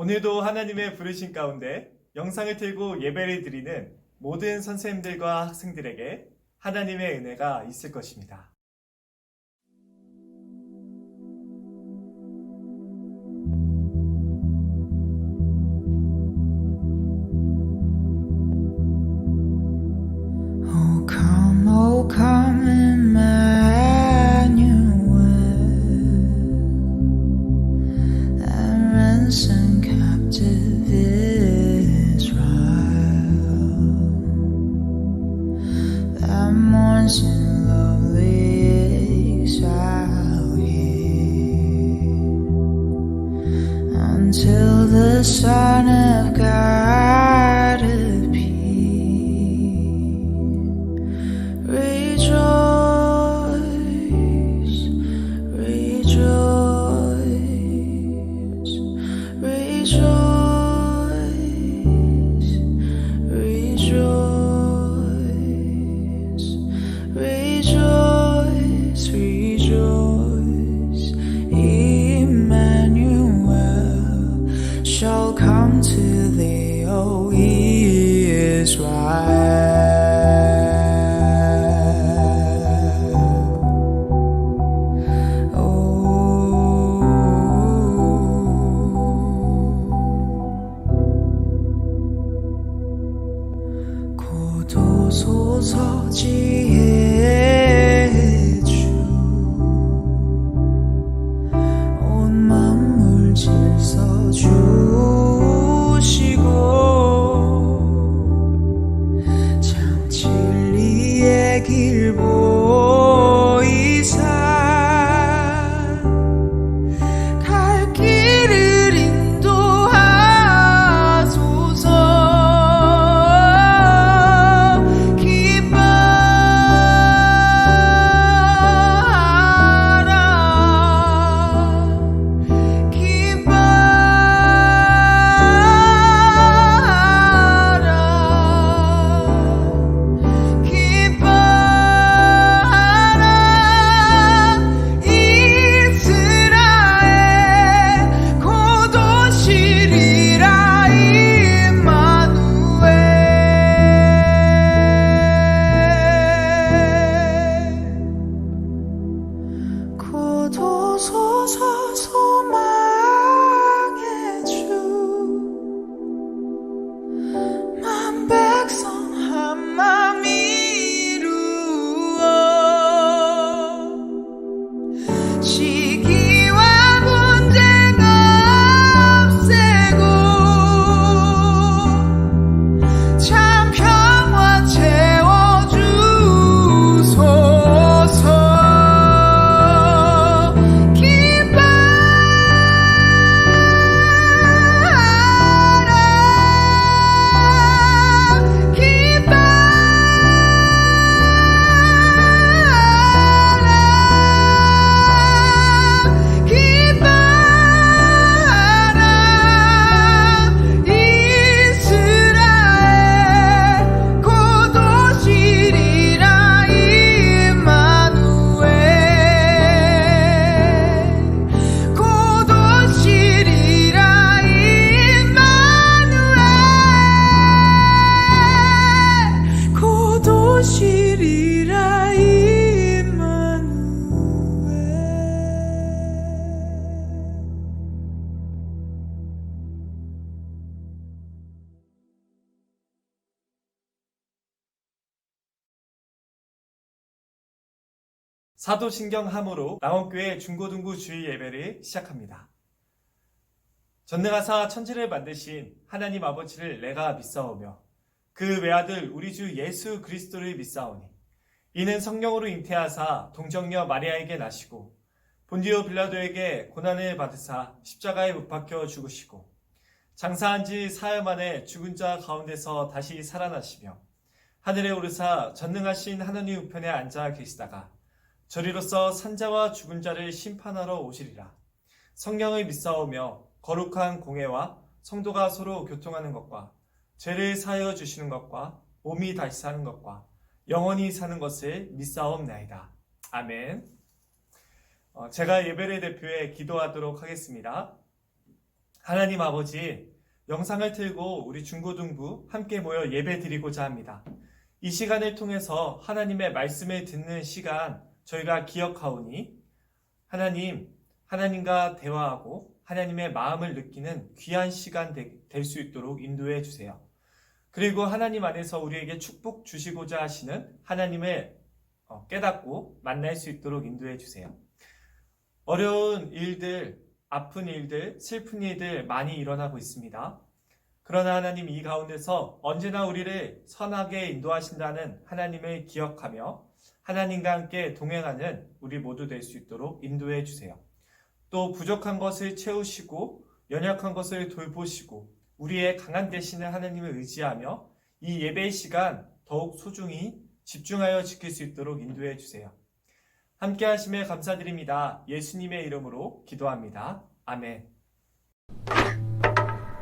오늘도 하나님의 부르신 가운데 영상을 틀고 예배를 드리는 모든 선생님들과 학생들에게 하나님의 은혜가 있을 것입니다. Oh come Emmanuel, and ransom captive Israel, that mourns in lovely exile here, until the Son of God appear. Rejoice, rejoice, rejoice, rejoice, rejoice, rejoice. Emmanuel shall come to thee, O Israel. 고도소서 지혜의 주, 온 만물 질서 주시고, 참 진리의 길 보이사 갈 길을 인도하소서. 고도소서 소망의 주, 만 백성 한 맘 이루어 시기와 분쟁 없애고 참 평화 채워주소서. 사도신경 함으로 남원교회 중고등부 주일 예배를 시작합니다. 전능하사 천지를 만드신 하나님 아버지를 내가 믿사오며 그 외아들 우리 주 예수 그리스도를 믿사오니 이는 성령으로 잉태하사 동정녀 마리아에게 나시고 본디오 빌라도에게 고난을 받으사 십자가에 못 박혀 죽으시고 장사한 지 사흘 만에 죽은 자 가운데서 다시 살아나시며 하늘에 오르사 전능하신 하나님 우편에 앉아 계시다가 저리로서 산자와 죽은 자를 심판하러 오시리라. 성령을 믿사오며 거룩한 공회와 성도가 서로 교통하는 것과 죄를 사하여 주시는 것과 몸이 다시 사는 것과 영원히 사는 것을 믿사옵나이다. 아멘. 제가 예배를 대표해 기도하도록 하겠습니다. 하나님 아버지, 영상을 틀고 우리 중고등부 함께 모여 예배 드리고자 합니다. 이 시간을 통해서 하나님의 말씀을 듣는 시간 저희가 기억하오니 하나님과 대화하고 하나님의 마음을 느끼는 귀한 시간 될 수 있도록 인도해 주세요. 그리고 하나님 안에서 우리에게 축복 주시고자 하시는 하나님을 깨닫고 만날 수 있도록 인도해 주세요. 어려운 일들, 아픈 일들, 슬픈 일들 많이 일어나고 있습니다. 그러나 하나님 이 가운데서 언제나 우리를 선하게 인도하신다는 하나님을 기억하며 하나님과 함께 동행하는 우리 모두 될 수 있도록 인도해 주세요. 또 부족한 것을 채우시고 연약한 것을 돌보시고 우리의 강한 되시는 하나님을 의지하며 이 예배의 시간 더욱 소중히 집중하여 지킬 수 있도록 인도해 주세요. 함께 하심에 감사드립니다. 예수님의 이름으로 기도합니다. 아멘.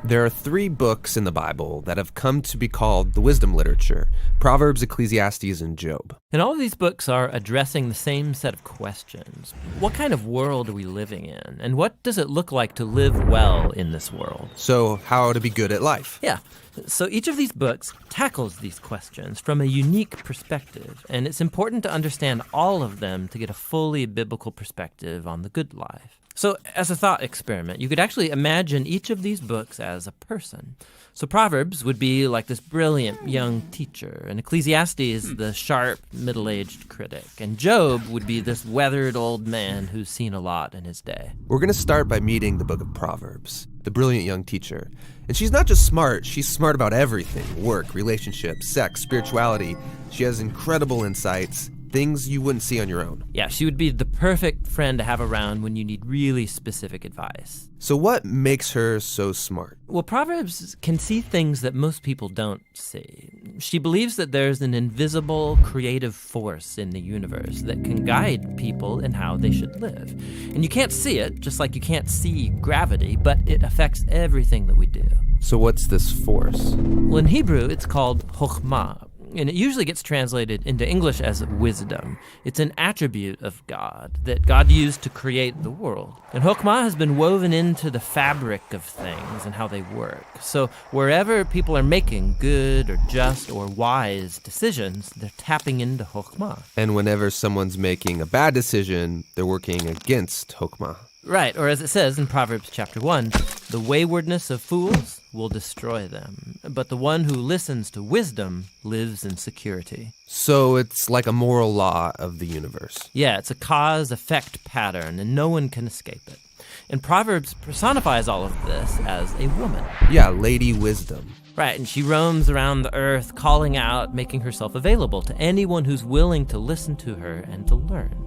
There are 3 books in the Bible that have come to be called the wisdom literature: Proverbs, Ecclesiastes, and Job. And all of these books are addressing the same set of questions. What kind of world are we living in? And what does it look like to live well in this world? So, how to be good at life. Yeah. So each of these books tackles these questions from a unique perspective, and it's important to understand all of them to get a fully biblical perspective on the good life. So as a thought experiment, you could actually imagine each of these books as a person. So Proverbs would be like this brilliant young teacher, and Ecclesiastes the sharp middle-aged critic, and Job would be this weathered old man who's seen a lot in his day. We're going to start by meeting the book of Proverbs, the brilliant young teacher. And she's not just smart, she's smart about everything: work, relationships, sex, spirituality. She has incredible insights, things you wouldn't see on your own. Yeah, she would be the perfect friend to have around when you need really specific advice. So what makes her so smart? Well, Proverbs can see things that most people don't see. She believes that there's an invisible creative force in the universe that can guide people in how they should live. And you can't see it, just like you can't see gravity, but it affects everything that we do. So what's this force? Well, in Hebrew, it's called chokhmah, and it usually gets translated into English as wisdom. It's an attribute of God that God used to create the world. And chokhmah has been woven into the fabric of things and how they work. So wherever people are making good or just or wise decisions, they're tapping into chokhmah. And whenever someone's making a bad decision, they're working against Chokmah. Right, or as it says in Proverbs chapter 1, the waywardness of fools will destroy them, but the one who listens to wisdom lives in security. So it's like a moral law of the universe. Yeah, it's a cause-effect pattern, and no one can escape it. And Proverbs personifies all of this as a woman. Yeah, Lady Wisdom. Right, and she roams around the earth, calling out, making herself available to anyone who's willing to listen to her and to learn.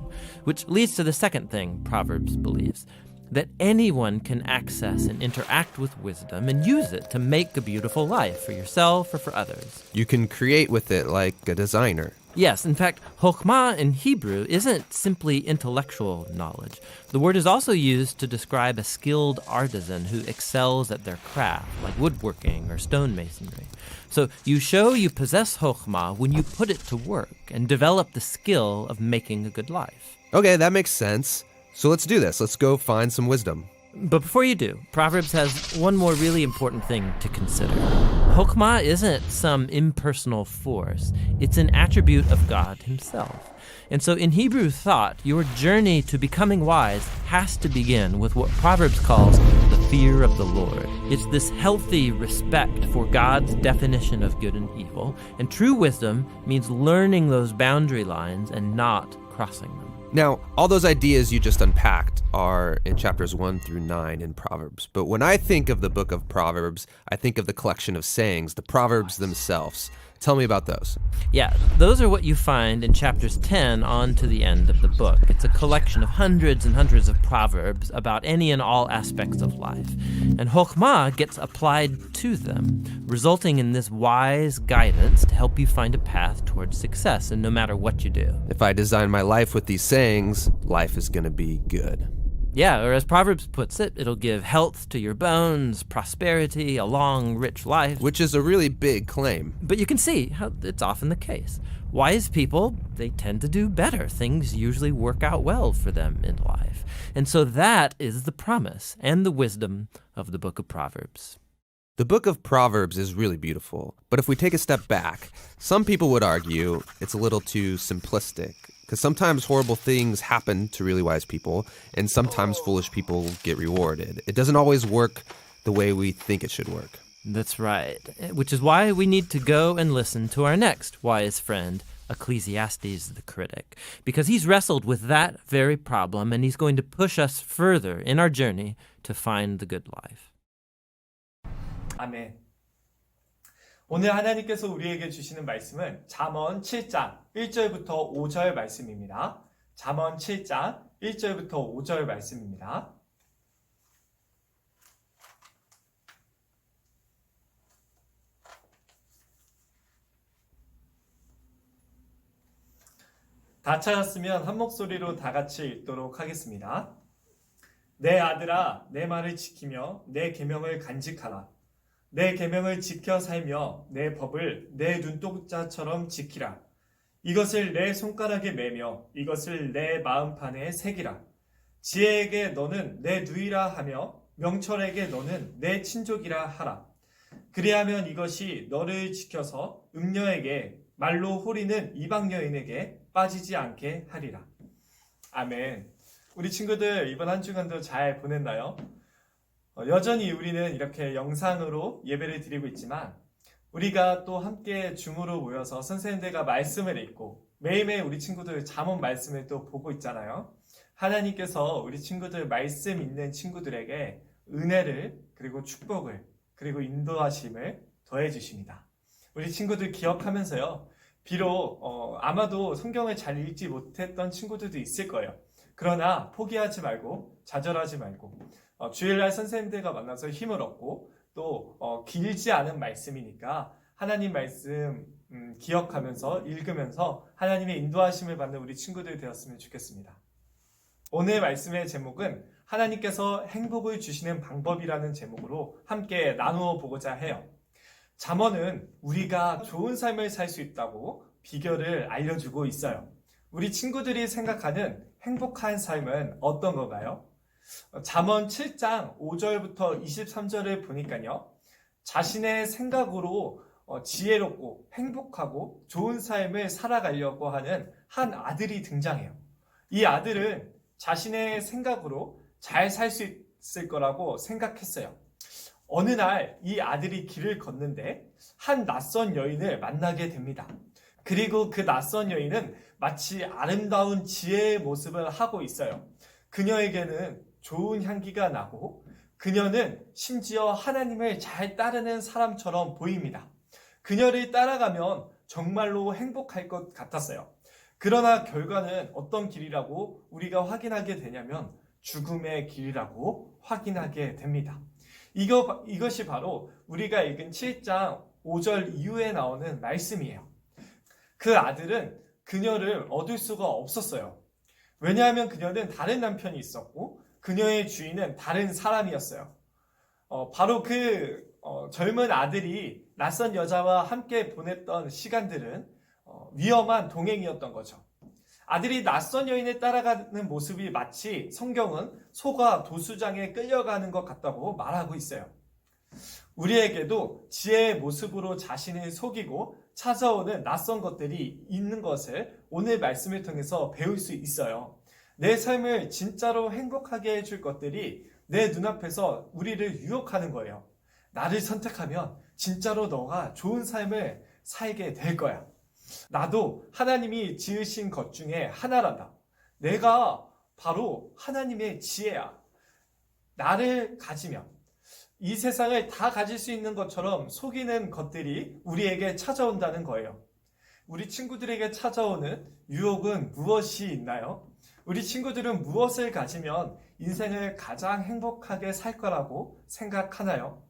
Which leads to the second thing Proverbs believes, that anyone can access and interact with wisdom and use it to make a beautiful life for yourself or for others. You can create with it like a designer. Yes, in fact, chokhmah in Hebrew isn't simply intellectual knowledge. The word is also used to describe a skilled artisan who excels at their craft, like woodworking or stonemasonry. So you show you possess chokhmah when you put it to work and develop the skill of making a good life. Okay, that makes sense. So let's do this. Let's go find some wisdom. But before you do, Proverbs has one more really important thing to consider. Chokhmah isn't some impersonal force. It's an attribute of God himself. And so in Hebrew thought, your journey to becoming wise has to begin with what Proverbs calls the fear of the Lord. It's this healthy respect for God's definition of good and evil. And true wisdom means learning those boundary lines and not crossing them. Now, all those ideas you just unpacked are in chapters 1 through 9 in Proverbs. But when I think of the book of Proverbs, I think of the collection of sayings, the Proverbs themselves. Tell me about those. Yeah, those are what you find in chapters 10 on to the end of the book. It's a collection of hundreds and hundreds of proverbs about any and all aspects of life. And chokhmah gets applied to them, resulting in this wise guidance to help you find a path towards success, and no matter what you do. If I design my life with these sayings, life is going to be good. Yeah, or as Proverbs puts it, it'll give health to your bones, prosperity, a long, rich life. Which is a really big claim. But you can see how it's often the case. Wise people, they tend to do better. Things usually work out well for them in life. And so that is the promise and the wisdom of the book of Proverbs. The book of Proverbs is really beautiful, but if we take a step back, some people would argue it's a little too simplistic, because sometimes horrible things happen to really wise people, and sometimes foolish people get rewarded. It doesn't always work the way we think it should work. That's right, which is why we need to go and listen to our next wise friend, Ecclesiastes the critic, because he's wrestled with that very problem, and he's going to push us further in our journey to find the good life. 아멘. 오늘 하나님께서 우리에게 주시는 말씀은 잠언 7장 1절부터 5절 말씀입니다. 잠언 7장 1절부터 5절 말씀입니다. 다 찾았으면 한 목소리로 다 같이 읽도록 하겠습니다. 내 아들아, 내 말을 지키며 내 계명을 간직하라. 내 계명을 지켜 살며 내 법을 내 눈동자처럼 지키라. 이것을 내 손가락에 매며 이것을 내 마음판에 새기라. 지혜에게 너는 내 누이라 하며 명철에게 너는 내 친족이라 하라. 그리하면 이것이 너를 지켜서 음녀에게 말로 호리는 이방 여인에게 빠지지 않게 하리라. 아멘. 우리 친구들 이번 한 주간도 잘 보냈나요? 여전히 우리는 이렇게 영상으로 예배를 드리고 있지만 우리가 또 함께 줌으로 모여서 선생님들과 말씀을 읽고 매일매일 우리 친구들 잠언 말씀을 또 보고 있잖아요. 하나님께서 우리 친구들 말씀 있는 친구들에게 은혜를 그리고 축복을 그리고 인도하심을 더해 주십니다. 우리 친구들 기억하면서요. 비록 아마도 성경을 잘 읽지 못했던 친구들도 있을 거예요. 그러나 포기하지 말고 좌절하지 말고 주일날 선생님들과 만나서 힘을 얻고 또 길지 않은 말씀이니까 하나님 말씀 기억하면서 읽으면서 하나님의 인도하심을 받는 우리 친구들 되었으면 좋겠습니다. 오늘 말씀의 제목은 하나님께서 행복을 주시는 방법이라는 제목으로 함께 나누어 보고자 해요. 잠언은 우리가 좋은 삶을 살 수 있다고 비결을 알려주고 있어요. 우리 친구들이 생각하는 행복한 삶은 어떤 건가요? 잠언 7장 5절부터 23절을 보니까요. 자신의 생각으로 지혜롭고 행복하고 좋은 삶을 살아가려고 하는 한 아들이 등장해요. 이 아들은 자신의 생각으로 잘 살 수 있을 거라고 생각했어요. 어느 날 이 아들이 길을 걷는데 한 낯선 여인을 만나게 됩니다. 그리고 그 낯선 여인은 마치 아름다운 지혜의 모습을 하고 있어요. 그녀에게는 좋은 향기가 나고 그녀는 심지어 하나님을 잘 따르는 사람처럼 보입니다. 그녀를 따라가면 정말로 행복할 것 같았어요. 그러나 결과는 어떤 길이라고 우리가 확인하게 되냐면 죽음의 길이라고 확인하게 됩니다. 이것이 바로 우리가 읽은 7장 5절 이후에 나오는 말씀이에요. 그 아들은 그녀를 얻을 수가 없었어요. 왜냐하면 그녀는 다른 남편이 있었고 그녀의 주인은 다른 사람이었어요. 바로 그 젊은 아들이 낯선 여자와 함께 보냈던 시간들은 위험한 동행이었던 거죠. 아들이 낯선 여인을 따라가는 모습이 마치 성경은 소가 도수장에 끌려가는 것 같다고 말하고 있어요. 우리에게도 지혜의 모습으로 자신을 속이고 찾아오는 낯선 것들이 있는 것을 오늘 말씀을 통해서 배울 수 있어요. 내 삶을 진짜로 행복하게 해줄 것들이 내 눈앞에서 우리를 유혹하는 거예요. 나를 선택하면 진짜로 너가 좋은 삶을 살게 될 거야. 나도 하나님이 지으신 것 중에 하나란다. 내가 바로 하나님의 지혜야. 나를 가지면 이 세상을 다 가질 수 있는 것처럼 속이는 것들이 우리에게 찾아온다는 거예요. 우리 친구들에게 찾아오는 유혹은 무엇이 있나요? 우리 친구들은 무엇을 가지면 인생을 가장 행복하게 살 거라고 생각하나요?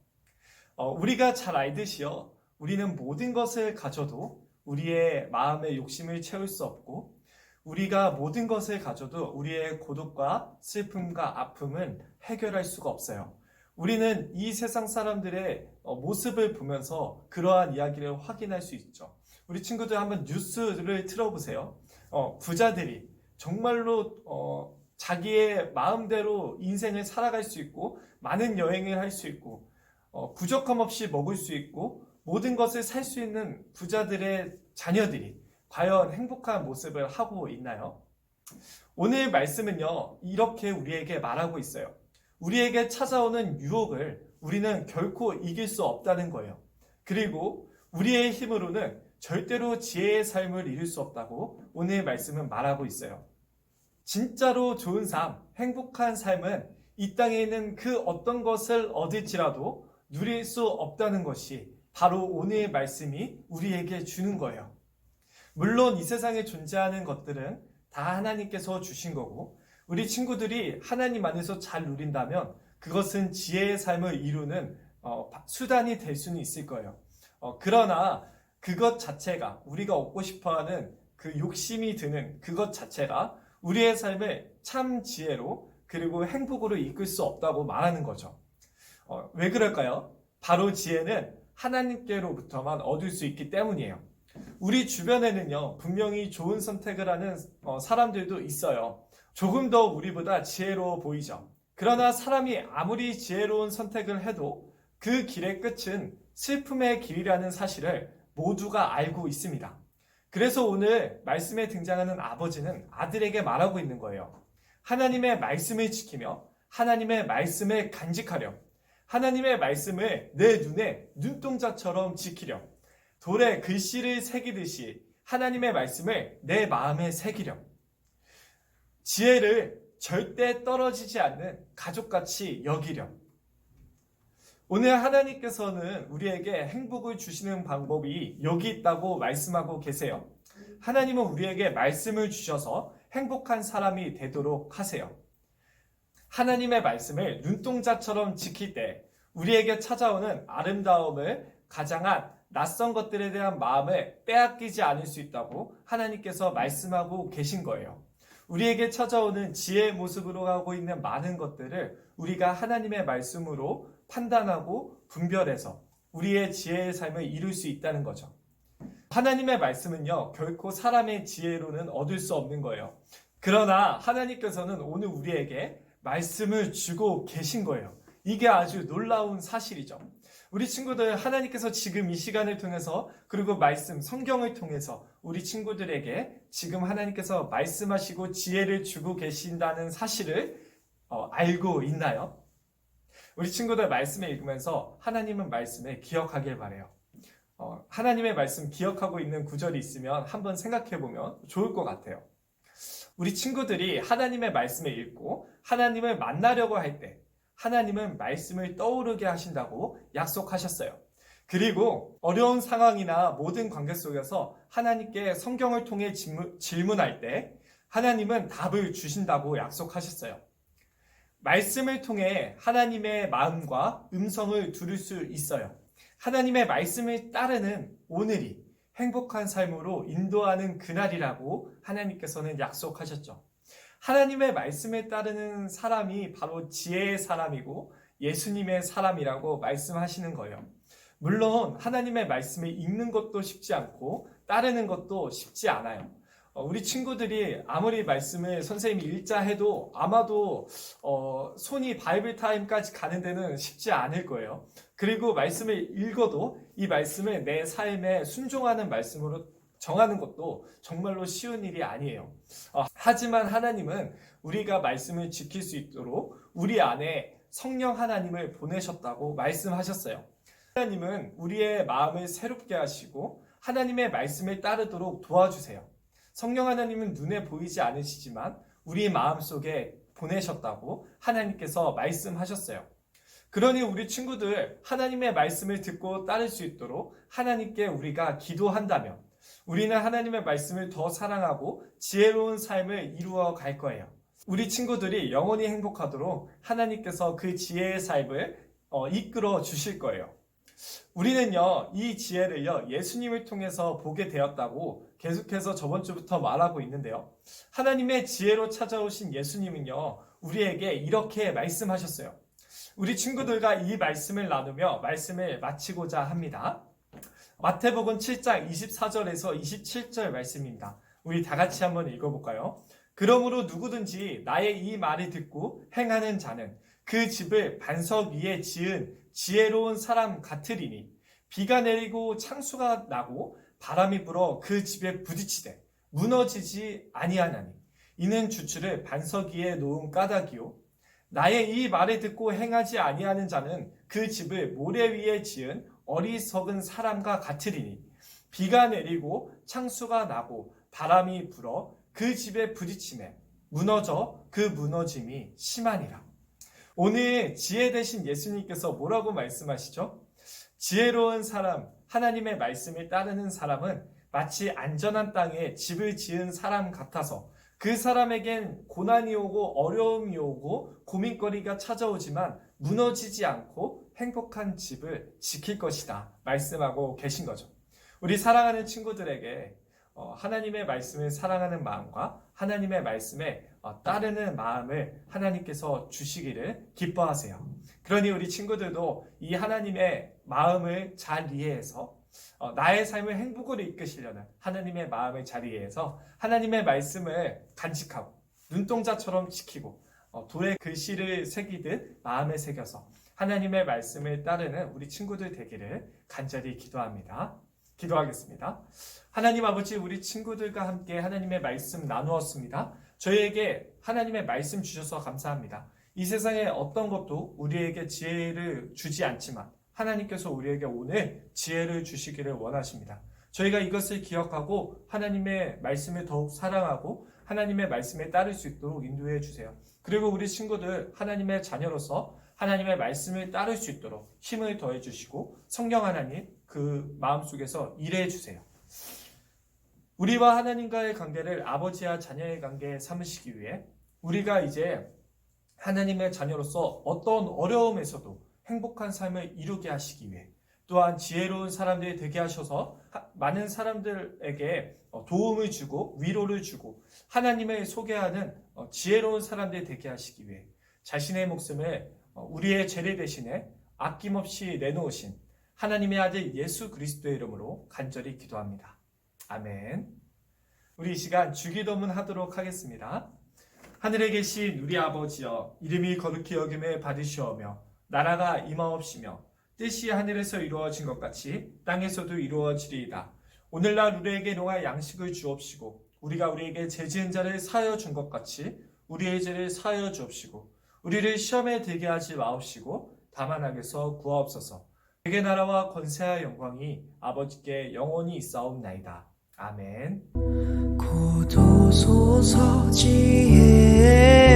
우리가 잘 알듯이요. 우리는 모든 것을 가져도 우리의 마음의 욕심을 채울 수 없고 우리가 모든 것을 가져도 우리의 고독과 슬픔과 아픔은 해결할 수가 없어요. 우리는 이 세상 사람들의 모습을 보면서 그러한 이야기를 확인할 수 있죠. 우리 친구들 한번 뉴스를 틀어보세요. 부자들이 정말로 자기의 마음대로 인생을 살아갈 수 있고 많은 여행을 할 수 있고 부족함 없이 먹을 수 있고 모든 것을 살 수 있는 부자들의 자녀들이 과연 행복한 모습을 하고 있나요? 오늘 말씀은요, 이렇게 우리에게 말하고 있어요. 우리에게 찾아오는 유혹을 우리는 결코 이길 수 없다는 거예요. 그리고 우리의 힘으로는 절대로 지혜의 삶을 이룰 수 없다고 오늘 말씀은 말하고 있어요. 진짜로 좋은 삶, 행복한 삶은 이 땅에 있는 그 어떤 것을 얻을지라도 누릴 수 없다는 것이 바로 오늘의 말씀이 우리에게 주는 거예요. 물론 이 세상에 존재하는 것들은 다 하나님께서 주신 거고 우리 친구들이 하나님 안에서 잘 누린다면 그것은 지혜의 삶을 이루는 수단이 될 수는 있을 거예요. 그러나 그것 자체가 우리가 얻고 싶어하는 그 욕심이 드는 그것 자체가 우리의 삶을 참 지혜로 그리고 행복으로 이끌 수 없다고 말하는 거죠. 왜 그럴까요? 바로 지혜는 하나님께로부터만 얻을 수 있기 때문이에요. 우리 주변에는요, 분명히 좋은 선택을 하는 사람들도 있어요. 조금 더 우리보다 지혜로워 보이죠. 그러나 사람이 아무리 지혜로운 선택을 해도 그 길의 끝은 슬픔의 길이라는 사실을 모두가 알고 있습니다. 그래서 오늘 말씀에 등장하는 아버지는 아들에게 말하고 있는 거예요. 하나님의 말씀을 지키며 하나님의 말씀을 간직하렴. 하나님의 말씀을 내 눈에 눈동자처럼 지키렴. 돌에 글씨를 새기듯이 하나님의 말씀을 내 마음에 새기렴. 지혜를 절대 떨어지지 않는 가족같이 여기렴. 오늘 하나님께서는 우리에게 행복을 주시는 방법이 여기 있다고 말씀하고 계세요. 하나님은 우리에게 말씀을 주셔서 행복한 사람이 되도록 하세요. 하나님의 말씀을 눈동자처럼 지킬 때 우리에게 찾아오는 아름다움을 가장한 낯선 것들에 대한 마음을 빼앗기지 않을 수 있다고 하나님께서 말씀하고 계신 거예요. 우리에게 찾아오는 지혜의 모습으로 가고 있는 많은 것들을 우리가 하나님의 말씀으로 판단하고 분별해서 우리의 지혜의 삶을 이룰 수 있다는 거죠. 하나님의 말씀은요, 결코 사람의 지혜로는 얻을 수 없는 거예요. 그러나 하나님께서는 오늘 우리에게 말씀을 주고 계신 거예요. 이게 아주 놀라운 사실이죠. 우리 친구들, 하나님께서 지금 이 시간을 통해서 그리고 말씀, 성경을 통해서 우리 친구들에게 지금 하나님께서 말씀하시고 지혜를 주고 계신다는 사실을 알고 있나요? 우리 친구들 말씀을 읽으면서 하나님은 말씀을 기억하길 바라요. 하나님의 말씀 기억하고 있는 구절이 있으면 한번 생각해보면 좋을 것 같아요. 우리 친구들이 하나님의 말씀을 읽고 하나님을 만나려고 할 때 하나님은 말씀을 떠오르게 하신다고 약속하셨어요. 그리고 어려운 상황이나 모든 관계 속에서 하나님께 성경을 통해 질문할 때 하나님은 답을 주신다고 약속하셨어요. 말씀을 통해 하나님의 마음과 음성을 들을 수 있어요. 하나님의 말씀을 따르는 오늘이 행복한 삶으로 인도하는 그날이라고 하나님께서는 약속하셨죠. 하나님의 말씀에 따르는 사람이 바로 지혜의 사람이고 예수님의 사람이라고 말씀하시는 거예요. 물론 하나님의 말씀을 읽는 것도 쉽지 않고 따르는 것도 쉽지 않아요. 우리 친구들이 아무리 말씀을 선생님이 읽자 해도 아마도 손이 바이블 타임까지 가는 데는 쉽지 않을 거예요. 그리고 말씀을 읽어도 이 말씀을 내 삶에 순종하는 말씀으로 정하는 것도 정말로 쉬운 일이 아니에요. 하지만 하나님은 우리가 말씀을 지킬 수 있도록 우리 안에 성령 하나님을 보내셨다고 말씀하셨어요. 하나님은 우리의 마음을 새롭게 하시고 하나님의 말씀을 따르도록 도와주세요. 성령 하나님은 눈에 보이지 않으시지만 우리 마음속에 보내셨다고 하나님께서 말씀하셨어요. 그러니 우리 친구들 하나님의 말씀을 듣고 따를 수 있도록 하나님께 우리가 기도한다면 우리는 하나님의 말씀을 더 사랑하고 지혜로운 삶을 이루어 갈 거예요. 우리 친구들이 영원히 행복하도록 하나님께서 그 지혜의 삶을 이끌어 주실 거예요. 우리는요, 이 지혜를요, 예수님을 통해서 보게 되었다고 계속해서 저번 주부터 말하고 있는데요. 하나님의 지혜로 찾아오신 예수님은요, 우리에게 이렇게 말씀하셨어요. 우리 친구들과 이 말씀을 나누며 말씀을 마치고자 합니다. 마태복음 7장 24절에서 27절 말씀입니다. 우리 다 같이 한번 읽어볼까요? 그러므로 누구든지 나의 이 말을 듣고 행하는 자는 그 집을 반석 위에 지은 지혜로운 사람 같으리니 비가 내리고 창수가 나고 바람이 불어 그 집에 부딪히되 무너지지 아니하나니 이는 주추를 반석 위에 놓은 까닭이요 나의 이 말을 듣고 행하지 아니하는 자는 그 집을 모래 위에 지은 어리석은 사람과 같으리니 비가 내리고 창수가 나고 바람이 불어 그 집에 부딪히매 무너져 그 무너짐이 심하니라. 오늘 지혜 되신 예수님께서 뭐라고 말씀하시죠? 지혜로운 사람, 하나님의 말씀을 따르는 사람은 마치 안전한 땅에 집을 지은 사람 같아서 그 사람에겐 고난이 오고 어려움이 오고 고민거리가 찾아오지만 무너지지 않고 행복한 집을 지킬 것이다 말씀하고 계신 거죠. 우리 사랑하는 친구들에게 하나님의 말씀을 사랑하는 마음과 하나님의 말씀에 따르는 마음을 하나님께서 주시기를 기뻐하세요. 그러니 우리 친구들도 이 하나님의 마음을 잘 이해해서 나의 삶을 행복으로 이끄시려는 하나님의 마음을 잘 이해해서 하나님의 말씀을 간직하고 눈동자처럼 지키고 돌에 글씨를 새기듯 마음에 새겨서 하나님의 말씀을 따르는 우리 친구들 되기를 간절히 기도합니다. 기도하겠습니다. 하나님 아버지, 우리 친구들과 함께 하나님의 말씀 나누었습니다. 저희에게 하나님의 말씀 주셔서 감사합니다. 이 세상에 어떤 것도 우리에게 지혜를 주지 않지만 하나님께서 우리에게 오늘 지혜를 주시기를 원하십니다. 저희가 이것을 기억하고 하나님의 말씀을 더욱 사랑하고 하나님의 말씀에 따를 수 있도록 인도해 주세요. 그리고 우리 친구들 하나님의 자녀로서 하나님의 말씀을 따를 수 있도록 힘을 더해 주시고 성령 하나님 그 마음속에서 일해 주세요. 우리와 하나님과의 관계를 아버지와 자녀의 관계에 삼으시기 위해 우리가 이제 하나님의 자녀로서 어떤 어려움에서도 행복한 삶을 이루게 하시기 위해 또한 지혜로운 사람들이 되게 하셔서 많은 사람들에게 도움을 주고 위로를 주고 하나님을 소개하는 지혜로운 사람들이 되게 하시기 위해 자신의 목숨을 우리의 죄를 대신에 아낌없이 내놓으신 하나님의 아들 예수 그리스도의 이름으로 간절히 기도합니다. 아멘. 우리 이 시간 주기도문 하도록 하겠습니다. 하늘에 계신 우리 아버지여, 이름이 거룩히 여김을 받으시오며 나라가 임하옵시며 뜻이 하늘에서 이루어진 것 같이 땅에서도 이루어지리이다. 오늘날 우리에게 농할 양식을 주옵시고 우리가 우리에게 죄 지은 자를 사하여 준 것 같이 우리의 죄를 사하여 주옵시고 우리를 시험에 들게 하지 마옵시고 다만 악에서 구하옵소서. 되게 나라와 권세와 영광이 아버지께 영원히 있사옵나이다. 아멘. 고도소서 지혜